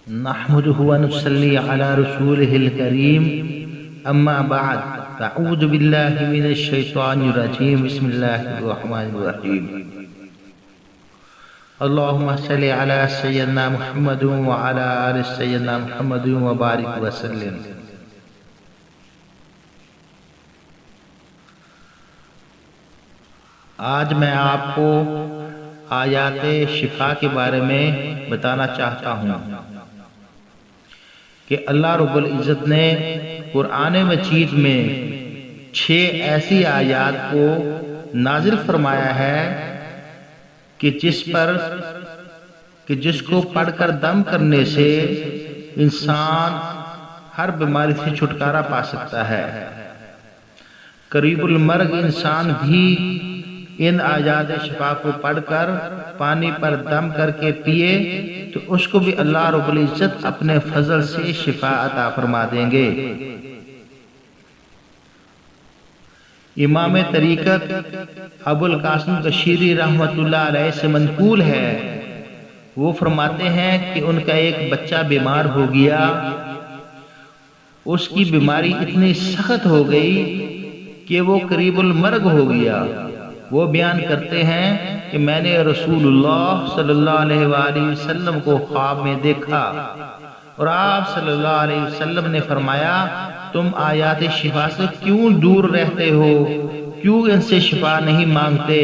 نحمده ونصلي على رسوله الكريم اما بعد فاعوذ بالله من الشيطان الرجيم بسم الله الرحمن الرحيم اللهم صل على سيدنا محمد وعلى آل سيدنا محمد وبارك وسلم۔ آج میں آپ کو آیات شفا کے بارے میں بتانا چاہتا ہوں کہ اللہ رب العزت نے قرآن مجید میں 6 ایسی آیات کو نازل فرمایا ہے کہ جس کو پڑھ کر دم کرنے سے انسان ہر بیماری سے چھٹکارا پا سکتا ہے۔ قریب المرگ انسان بھی ان آیات شفا کو پڑھ کر پانی پر دم کر کے پیے تو اس کو بھی اللہ رب العزت اپنے فضل سے شفا عطا فرما دیں گے۔ امام طریقت ابو القاسم قشیری رحمۃ اللہ علیہ سے منقول ہے، وہ فرماتے ہیں کہ ان کا ایک بچہ بیمار ہو گیا، اس کی بیماری اتنی سخت ہو گئی کہ وہ قریب المرگ ہو گیا۔ وہ بیان کرتے ہیں کہ میں نے رسول اللہ صلی اللہ علیہ وآلہ وسلم کو خواب میں دیکھا اور آپ صلی اللہ علیہ وسلم نے فرمایا تم آیات شفا سے کیوں دور رہتے ہو، کیوں ان سے شفا نہیں مانگتے؟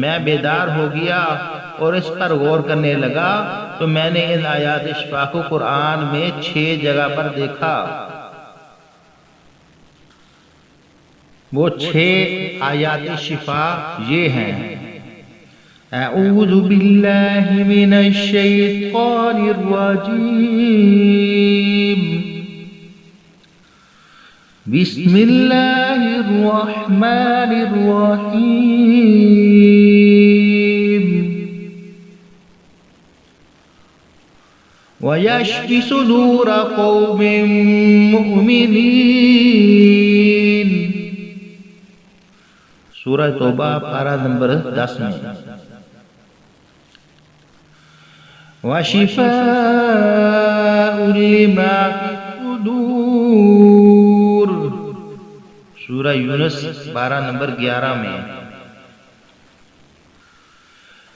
میں بیدار ہو گیا اور اس پر غور کرنے لگا تو میں نے ان آیات شفا کو قرآن میں 6 جگہ پر دیکھا۔ وہ 6 آیات شفا یہ ہیں: اعوذ باللہ من الشیطان الرجیم، بسم اللہ الرحمن الرحیم، وَيَشْفِ صُدُورَ قَوْمٍ مُؤْمِنِينَ۔ سورہ توبہ پارہ نمبر 10 میں۔ وَشِفَاءٌ لِمَا فِي الصُّدُورِ، سورہ یونس 12 نمبر 11 میں۔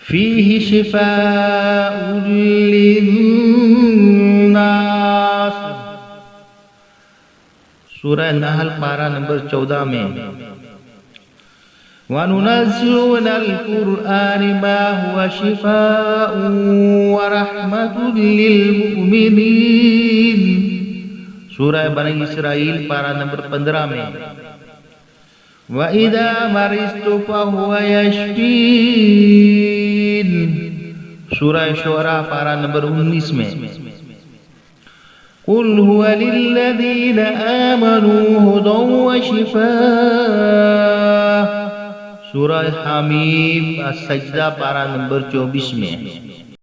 فِيهِ شِفَاءٌ لِلنَّاسِ، سورہ نحل پارہ نمبر 14 میں۔ وَنُنَزِّلُ مِنَ الْقُرْآنِ مَا هُوَ شِفَاءٌ وَرَحْمَةٌ لِلْمُؤْمِنِينَ، سورہ بنی اسرائیل پارہ نمبر 15 میں۔ وَإِذَا مَرِضْتُ فَهُوَ يَشْفِينِ، سورہ شعراء پارہ نمبر 19 میں۔ قُلْ هُوَ لِلَّذِينَ آمَنُوا هُدًى وَشِفَاءٌ، سورہ حمیم السجدہ پارہ نمبر 24 میں۔